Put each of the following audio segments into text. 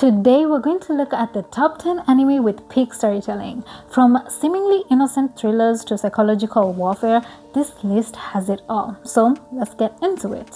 Today we're going to look at the top 10 anime with peak storytelling. From seemingly innocent thrillers to psychological warfare, this list has it all. So let's get into it.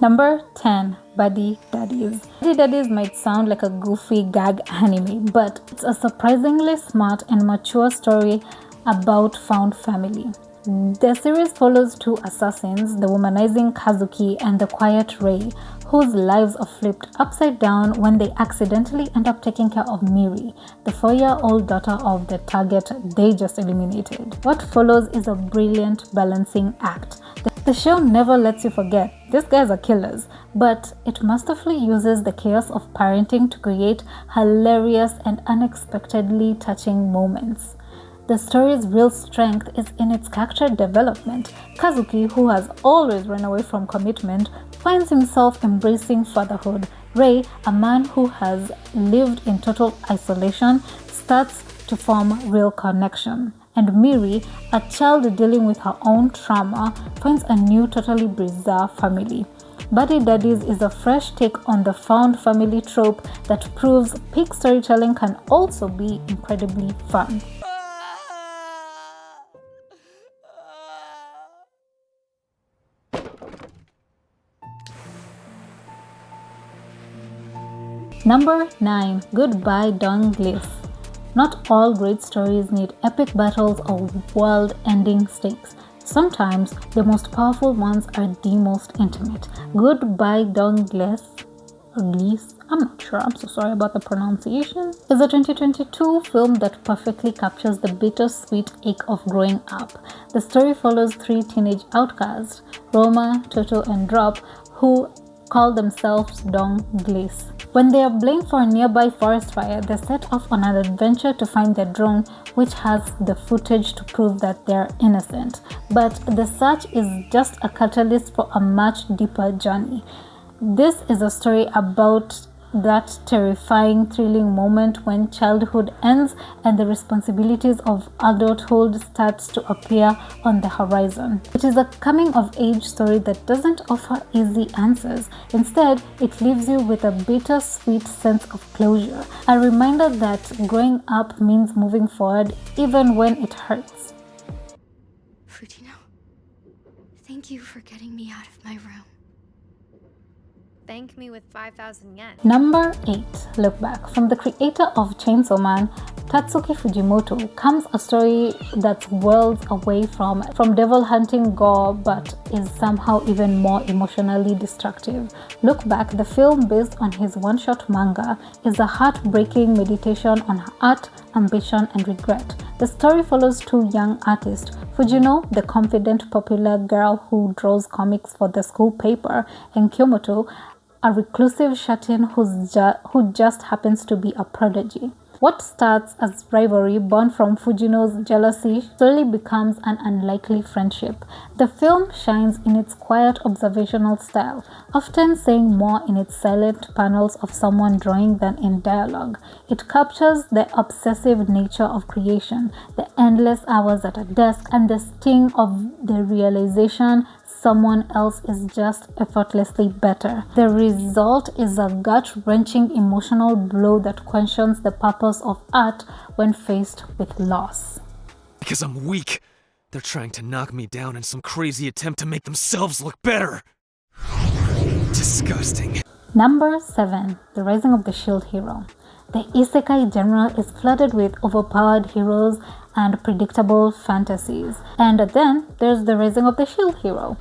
Number 10. Buddy Daddies. Buddy Daddies might sound like a goofy gag anime, but it's a surprisingly smart and mature story about found family. The series follows two assassins, the womanizing Tatsuki and the quiet Rei, whose lives are flipped upside down when they accidentally end up taking care of Miri, the 4-year-old daughter of the target they just eliminated. What follows is a brilliant balancing act. The show never lets you forget these guys are killers, but it masterfully uses the chaos of parenting to create hilarious and unexpectedly touching moments. The story's real strength is in its character development. Tatsuki, who has always run away from commitment, finds himself embracing fatherhood. Rei, a man who has lived in total isolation, starts to form real connection. And Miri, a child dealing with her own trauma, finds a new, totally bizarre family. Buddy Daddies is a fresh take on the found family trope that proves peak storytelling can also be incredibly fun. Number 9. Goodbye Don Gliss. Not all great stories need epic battles or world-ending stakes. Sometimes the most powerful ones are the most intimate. Goodbye Don Gliss, I'm not sure, I'm so sorry about the pronunciation, is a 2022 film that perfectly captures the bittersweet ache of growing up. The story follows three teenage outcasts, Roma, Toto, and Drop, who call themselves Don Gliss. When they are blamed for a nearby forest fire, they set off on an adventure to find their drone, which has the footage to prove that they are innocent. But the search is just a catalyst for a much deeper journey. This is a story about that terrifying, thrilling moment when childhood ends and the responsibilities of adulthood starts to appear on the horizon. It is a coming-of-age story that doesn't offer easy answers. Instead, it leaves you with a bittersweet sense of closure, a reminder that growing up means moving forward even when it hurts. Fujino, thank you for getting me out of my room. Thank me with 5,000 yen. Number 8. Look Back. From the creator of Chainsaw Man, Tatsuki Fujimoto, comes a story that's worlds away from devil-hunting gore but is somehow even more emotionally destructive. Look Back, the film based on his one-shot manga, is a heartbreaking meditation on art, ambition, and regret. The story follows two young artists, Fujino, the confident popular girl who draws comics for the school paper, and Kyomoto, a reclusive shut-in who just happens to be a prodigy. What starts as rivalry born from Fujino's jealousy slowly becomes an unlikely friendship. The film shines in its quiet observational style, often saying more in its silent panels of someone drawing than in dialogue. It captures the obsessive nature of creation, the endless hours at a desk, and the sting of the realization someone else is just effortlessly better. The result is a gut-wrenching emotional blow that questions the purpose of art when faced with loss. Because I'm weak, they're trying to knock me down in some crazy attempt to make themselves look better. Disgusting. Number 7. The Rising of the Shield Hero. The isekai genre is flooded with overpowered heroes and predictable fantasies. And then there's The Rising of the Shield Hero,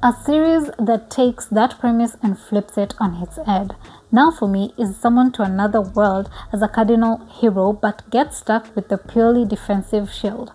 a series that takes that premise and flips it on its head. Now for me is summoned to another world as a cardinal hero but gets stuck with the purely defensive shield.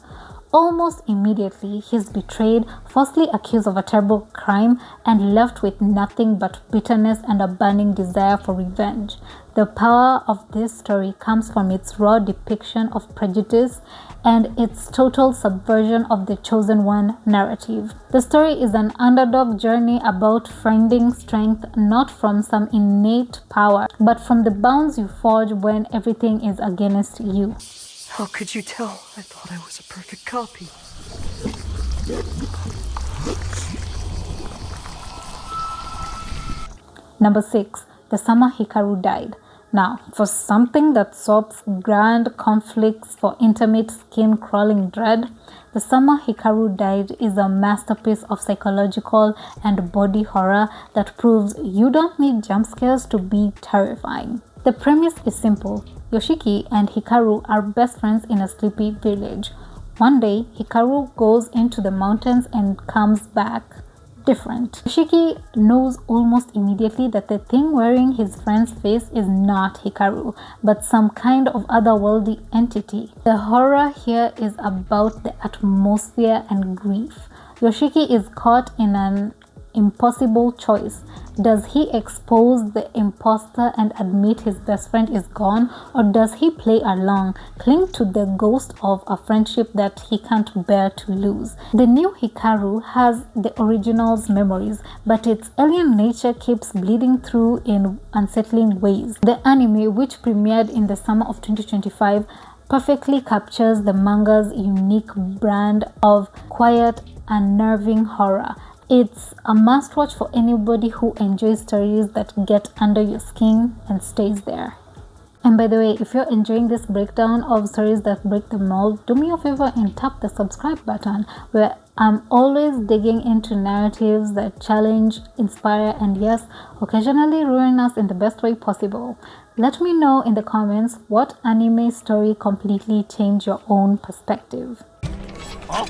Almost immediately, he's betrayed, falsely accused of a terrible crime, and left with nothing but bitterness and a burning desire for revenge. The power of this story comes from its raw depiction of prejudice and its total subversion of the chosen one narrative. The story is an underdog journey about finding strength not from some innate power, but from the bonds you forge when everything is against you. How could you tell? I thought I was a perfect copy. Number 6. The summer Hikaru died. Now, for something that swaps grand conflicts for intimate skin-crawling dread, The Summer Hikaru Died is a masterpiece of psychological and body horror that proves you don't need jump scares to be terrifying. The premise is simple. Yoshiki and Hikaru are best friends in a sleepy village. One day, Hikaru goes into the mountains and comes back different. Yoshiki knows almost immediately that the thing wearing his friend's face is not Hikaru, but some kind of otherworldly entity. The horror here is about the atmosphere and grief. Yoshiki is caught in an impossible choice. Does he expose the imposter and admit his best friend is gone, or does he play along, cling to the ghost of a friendship that he can't bear to lose? The new Hikaru has the original's memories, but its alien nature keeps bleeding through in unsettling ways. The anime, which premiered in the summer of 2025, perfectly captures the manga's unique brand of quiet, unnerving horror. It's a must-watch for anybody who enjoys stories that get under your skin and stays there. And by the way, if you're enjoying this breakdown of stories that break the mold, do me a favor and tap the subscribe button, where I'm always digging into narratives that challenge, inspire, and yes, occasionally ruin us in the best way possible. Let me know in the comments what anime story completely changed your own perspective. Oh.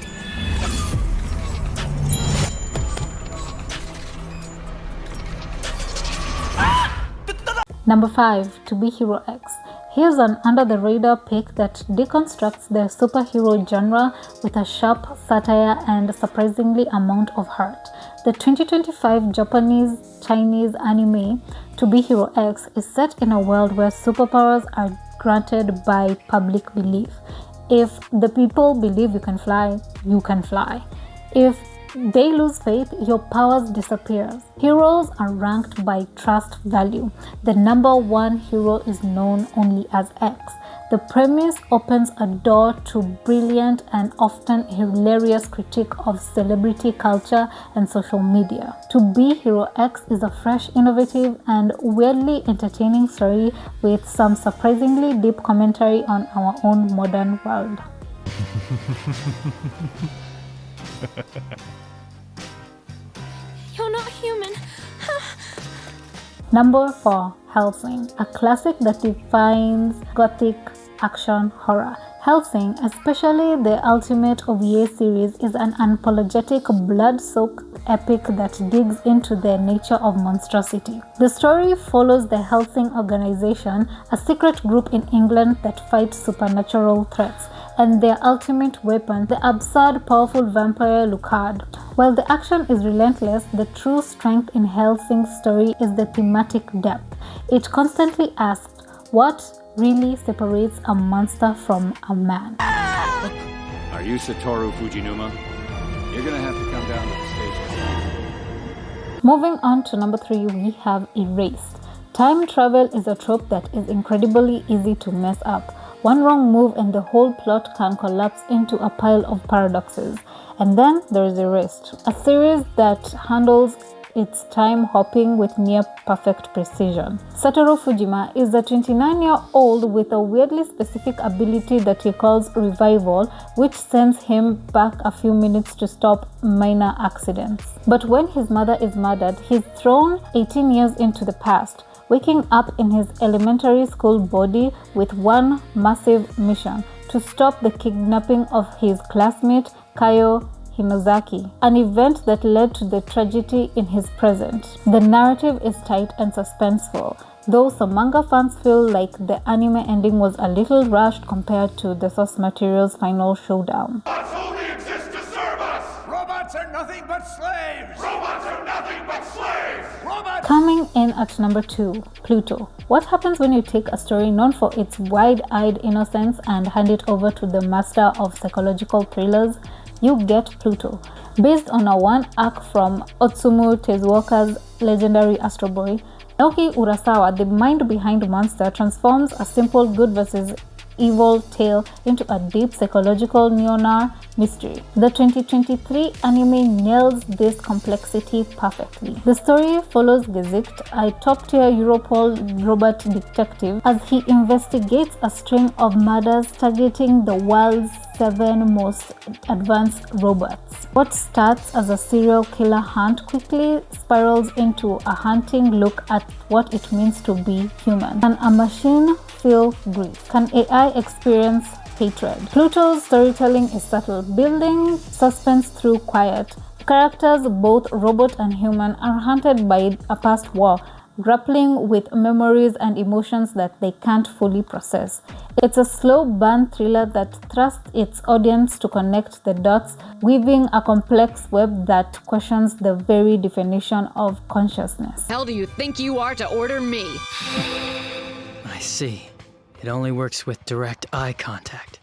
Number 5. To Be Hero X. Here's an under-the-radar pick that deconstructs the superhero genre with a sharp satire and surprisingly amount of heart. The 2025 Japanese-Chinese anime To Be Hero X is set in a world where superpowers are granted by public belief. If the people believe you can fly, you can fly. If they lose faith, your powers disappear. Heroes are ranked by trust value. The number one hero is known only as X. The premise opens a door to brilliant and often hilarious critique of celebrity culture and social media. To Be Hero X is a fresh, innovative, and weirdly entertaining story with some surprisingly deep commentary on our own modern world. You're not human. Number 4. Hellsing, a classic that defines gothic action horror. Hellsing, especially the Ultimate OVA series, is an unapologetic, blood-soaked epic that digs into the nature of monstrosity. The story follows the Hellsing organization, a secret group in England that fights supernatural threats, and their ultimate weapon, the absurd, powerful vampire Lucard. While the action is relentless, the true strength in Hellsing's story is the thematic depth. It constantly asks, what really separates a monster from a man? Are you Satoru Fujinuma? You're gonna have to come down to the station. Moving on to number 3, we have Erased. Time travel is a trope that is incredibly easy to mess up. One wrong move and the whole plot can collapse into a pile of paradoxes. And then there is Erased, a series that handles its time hopping with near-perfect precision. Satoru Fujima is a 29-year-old with a weirdly specific ability that he calls revival, which sends him back a few minutes to stop minor accidents. But when his mother is murdered, he's thrown 18 years into the past, waking up in his elementary school body with one massive mission: to stop the kidnapping of his classmate Kayo Hinozaki, an event that led to the tragedy in his present. The narrative is tight and suspenseful, though some manga fans feel like the anime ending was a little rushed compared to the source material's final showdown. Robots only exist to serve us! Robots are nothing but slaves! Robots are nothing but slaves! Robots Coming in at number 2, Pluto. What happens when you take a story known for its wide-eyed innocence and hand it over to the master of psychological thrillers? You get Pluto. Based on a one-arc from Otsumu Tezuoka's legendary Astro Boy, Naoki Urasawa, the mind behind Monster, transforms a simple good versus evil tale into a deep psychological neo-noir mystery. The 2023 anime nails this complexity perfectly. The story follows Gesicht, a top-tier Europol robot detective, as he investigates a string of murders targeting the world's 7 most advanced robots. What starts as a serial killer hunt quickly spirals into a haunting look at what it means to be human. Can a machine feel grief? Can AI experience hatred? Pluto's storytelling is subtle, building suspense through quiet. Characters, both robot and human, are haunted by a past war, grappling with memories and emotions that they can't fully process. It's a slow burn thriller that thrusts its audience to connect the dots, weaving a complex web that questions the very definition of consciousness. Hell do you think you are to order me? I see. It only works with direct eye contact.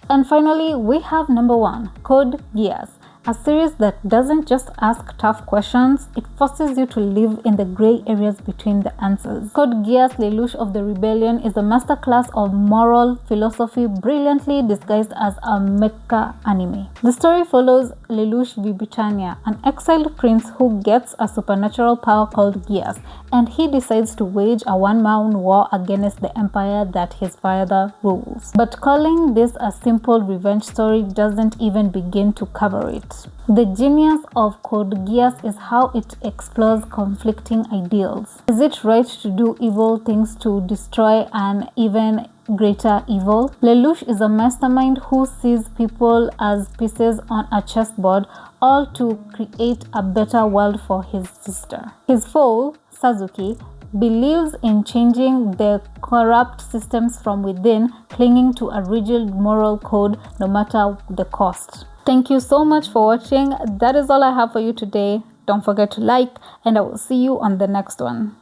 And finally, we have number 1, Code Geass. A series that doesn't just ask tough questions, it forces you to live in the gray areas between the answers. Code Geass Lelouch of the Rebellion is a masterclass of moral philosophy brilliantly disguised as a mecha anime. The story follows Lelouch V. Britannia, an exiled prince who gets a supernatural power called Geass, and he decides to wage a one-man war against the empire that his father rules. But calling this a simple revenge story doesn't even begin to cover it. The genius of Code Geass is how it explores conflicting ideals. Is it right to do evil things to destroy an even greater evil? Lelouch is a mastermind who sees people as pieces on a chessboard, all to create a better world for his sister. His foe, Tatsuki, believes in changing the corrupt systems from within, clinging to a rigid moral code no matter the cost. Thank you so much for watching. That is all I have for you today. Don't forget to like, and I will see you on the next one.